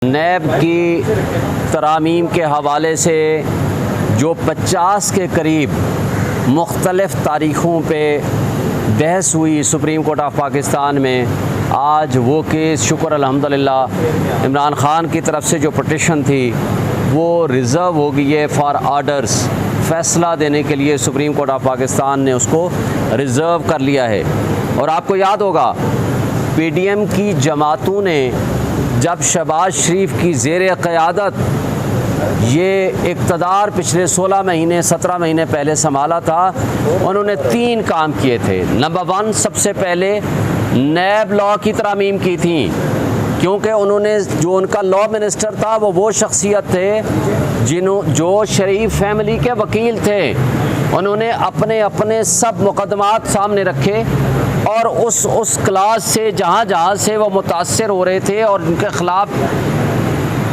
नैब की तरामीम के हवाले से जो 50 के करीब मुख्तलिफ़ तारीख़ों पे बहस हुई सुप्रीम कोर्ट ऑफ पाकिस्तान में, आज वो केस शुक्र अल्हम्दुलिल्लाह इमरान ख़ान की तरफ से जो पटिशन थी वो रिज़र्व हो गई है फॉर आर्डर्स। फ़ैसला देने के लिए सुप्रीम कोर्ट ऑफ पाकिस्तान ने उसको रिज़र्व कर लिया है। और आपको याद होगा PDM की जमातों ने जब शहबाज शरीफ की ज़ेर क़यादत ये इक़्तिदार पिछले 16 महीने 17 महीने पहले संभाला था, उन्होंने 3 काम किए थे। नंबर 1, सबसे पहले नैब लॉ की तरामीम की थी, क्योंकि उन्होंने जो उनका लॉ मिनिस्टर था वो शख्सियत थे जो शरीफ फैमिली के वकील थे। उन्होंने अपने सब मुकदमात सामने रखे और उस क्लास से जहाँ से वो मुतासर हो रहे थे और उनके ख़िलाफ़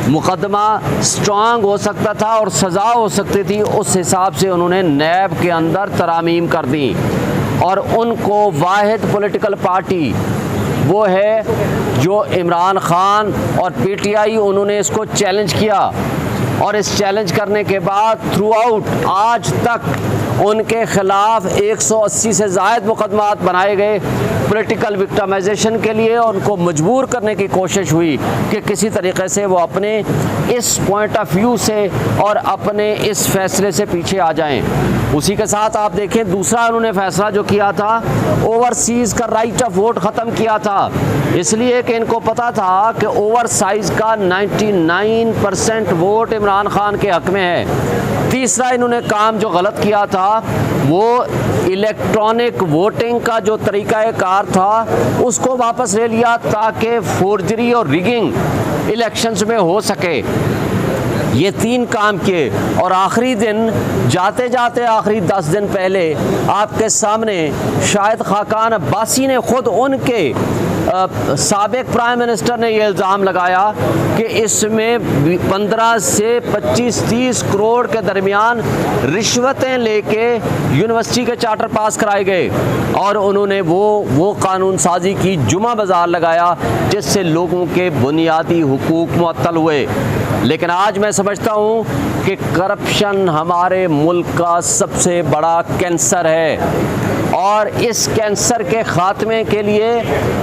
मुकदमा स्ट्रांग हो सकता था और सज़ा हो सकती थी, उस हिसाब से उन्होंने नैब के अंदर तरामीम कर दी। और उनको वाहिद पॉलिटिकल पार्टी वो है जो इमरान ख़ान और PTI, उन्होंने इसको चैलेंज किया और इस चैलेंज करने के बाद थ्रू आउट आज तक उनके ख़िलाफ़ 180 से ज़ायद मुकदमात बनाए गए पॉलिटिकल विक्टिमाइजेशन के लिए। उनको मजबूर करने की कोशिश हुई कि किसी तरीके से वो अपने इस पॉइंट ऑफ व्यू से और अपने इस फैसले से पीछे आ जाएं। उसी के साथ आप देखें, दूसरा उन्होंने फ़ैसला जो किया था, ओवरसीज़ का राइट ऑफ वोट ख़त्म किया था, इसलिए कि इनको पता था कि ओवरसाइज़ का 99% वोट इमरान ख़ान के हक़ में है। तीसरा इन्होंने काम जो गलत किया था वो इलेक्ट्रॉनिक वोटिंग का जो तरीक़ाकार था उसको वापस ले लिया, ताकि फोर्जरी और रिगिंग इलेक्शंस में हो सके। ये 3 काम किए और आखिरी दिन जाते जाते आखिरी 10 दिन पहले आपके सामने शाहिद खाकान अब्बासी ने खुद उनके साबिक प्राइम मिनिस्टर ने यह इल्ज़ाम लगाया कि इसमें 15 से 25-30 करोड़ के दरमियान रिश्वतें लेके यूनिवर्सिटी के चार्टर पास कराए गए और उन्होंने वो कानून साजी की, जुमा बाज़ार लगाया, जिससे लोगों के बुनियादी हुकूक मुअत्तल हुए। लेकिन आज मैं समझता हूँ कि करप्शन हमारे मुल्क का सबसे बड़ा कैंसर है और इस कैंसर के ख़ात्मे के लिए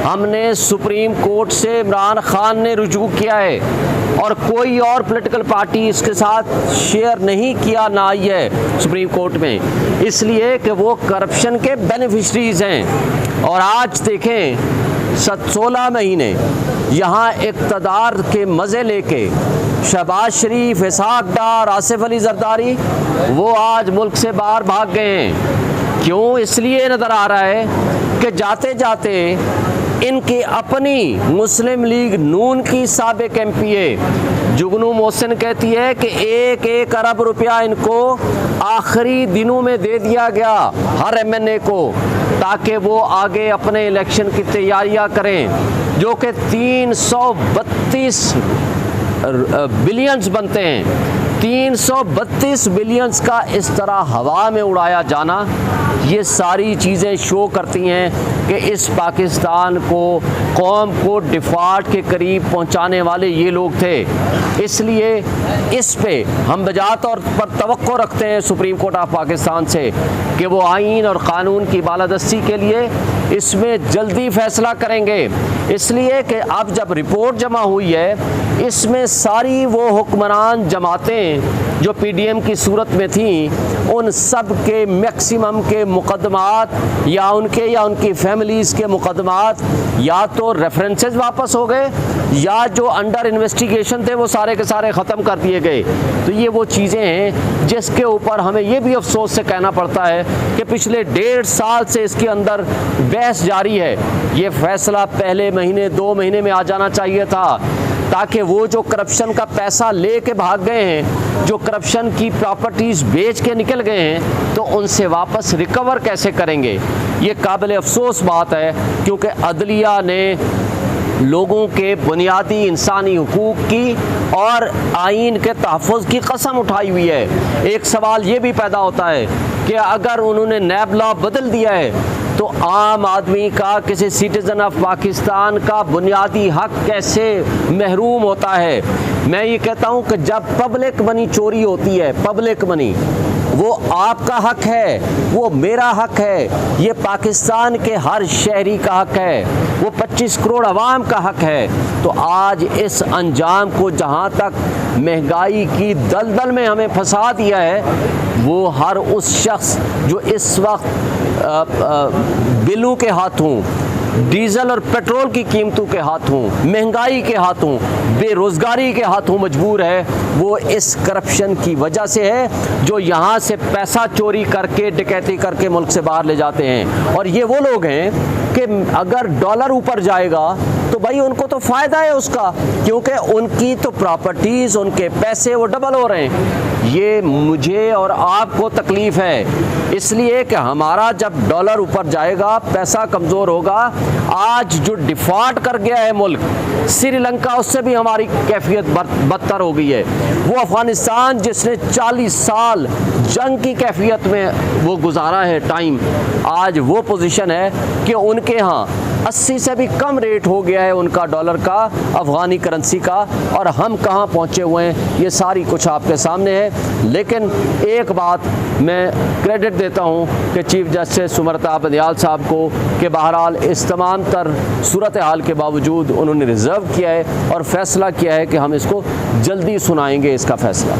हमने सुप्रीम कोर्ट से इमरान ख़ान ने रुजू किया है और कोई और पॉलिटिकल पार्टी इसके साथ शेयर नहीं किया ना आई है सुप्रीम कोर्ट में, इसलिए कि वो करप्शन के बेनिफिशरीज हैं। और आज देखें 16 महीने यहाँ इक़्तिदार के मज़े लेके शहबाज शरीफ, इसहाक डार, आसिफ अली जरदारी वो आज मुल्क से बाहर भाग गए हैं। क्यों? इसलिए नज़र आ रहा है कि जाते जाते इनकी अपनी मुस्लिम लीग नून की साबिक MPA जुगनू मोहसिन कहती है कि 1 अरब रुपया इनको आखिरी दिनों में दे दिया गया हर MNA को, ताकि वो आगे अपने इलेक्शन की तैयारियां करें, जो कि 332 बिलियंस बनते हैं। 332 बिलियंस का इस तरह हवा में उड़ाया जाना, ये सारी चीज़ें शो करती हैं कि इस पाकिस्तान को, कौम को डिफ़ॉल्ट के करीब पहुंचाने वाले ये लोग थे। इसलिए इस पे हम बजा तौर पर तवक्को रखते हैं सुप्रीम कोर्ट ऑफ पाकिस्तान से कि वो आईन और क़ानून की बालादस्ती के लिए इसमें जल्दी फ़ैसला करेंगे। इसलिए कि अब जब रिपोर्ट जमा हुई है, इसमें सारी वो हुक्मरान जमातें जो PDM की सूरत में थीं, उन सब के मैक्सिमम के मुकदमात या उनकी फैमिलीज़ के मुकदमात या तो रेफरेंसेस वापस हो गए या जो अंडर इन्वेस्टिगेशन थे वो सारे के सारे ख़त्म कर दिए गए। तो ये वो चीज़ें हैं जिसके ऊपर हमें ये भी अफसोस से कहना पड़ता है कि पिछले 1.5 साल से इसके अंदर बहस जारी है। ये फ़ैसला पहले महीने 2 महीने में आ जाना चाहिए था, ताकि वो जो करप्शन का पैसा ले के भाग गए हैं, जो करप्शन की प्रॉपर्टीज़ बेच के निकल गए हैं, तो उनसे वापस रिकवर कैसे करेंगे। ये काबिल अफसोस बात है, क्योंकि अदलिया ने लोगों के बुनियादी इंसानी हुकूक की और आइन के तहफ़्फ़ुज़ की कसम उठाई हुई है। एक सवाल ये भी पैदा होता है कि अगर उन्होंने नैब लॉ बदल दिया है तो आम आदमी का, किसी सिटीज़न ऑफ पाकिस्तान का बुनियादी हक कैसे महरूम होता है। मैं ये कहता हूँ कि जब पब्लिक मनी चोरी होती है, पब्लिक मनी, वो आपका हक है, वो मेरा हक है, ये पाकिस्तान के हर शहरी का हक है, वो 25 करोड़ अवाम का हक है। तो आज इस अंजाम को, जहाँ तक महंगाई की दलदल में हमें फंसा दिया है, वो हर उस शख्स जो इस वक्त बिलों के हाथों, डीजल और पेट्रोल की कीमतों के हाथों, महंगाई के हाथों, बेरोज़गारी के हाथों मजबूर है, वो इस करप्शन की वजह से है जो यहाँ से पैसा चोरी करके, डकैती करके मुल्क से बाहर ले जाते हैं। और ये वो लोग हैं कि अगर डॉलर ऊपर जाएगा तो भाई उनको तो फ़ायदा है उसका, क्योंकि उनकी तो प्रॉपर्टीज़, उनके पैसे वो डबल हो रहे हैं। ये मुझे और आपको तकलीफ़ है, इसलिए कि हमारा जब डॉलर ऊपर जाएगा, पैसा कमज़ोर होगा। आज जो डिफ़ॉल्ट कर गया है मुल्क श्रीलंका, उससे भी हमारी कैफियत बदतर हो गई है। वो अफ़गानिस्तान जिसने 40 साल जंग की कैफियत में वो गुजारा है टाइम, आज वो पोजीशन है कि उनके यहाँ 80 से भी कम रेट हो गया है उनका डॉलर का, अफ़गानी करेंसी का, और हम कहाँ पहुँचे हुए हैं, ये सारी कुछ आपके सामने है। लेकिन एक बात मैं क्रेडिट देता हूँ कि चीफ जस्टिस सुमरता बंदियाल साहब को, कि बहरहाल इस तमाम तर सूरत हाल के बावजूद उन्होंने रिज़र्व किया है और फ़ैसला किया है कि हम इसको जल्दी सुनाएंगे इसका फ़ैसला।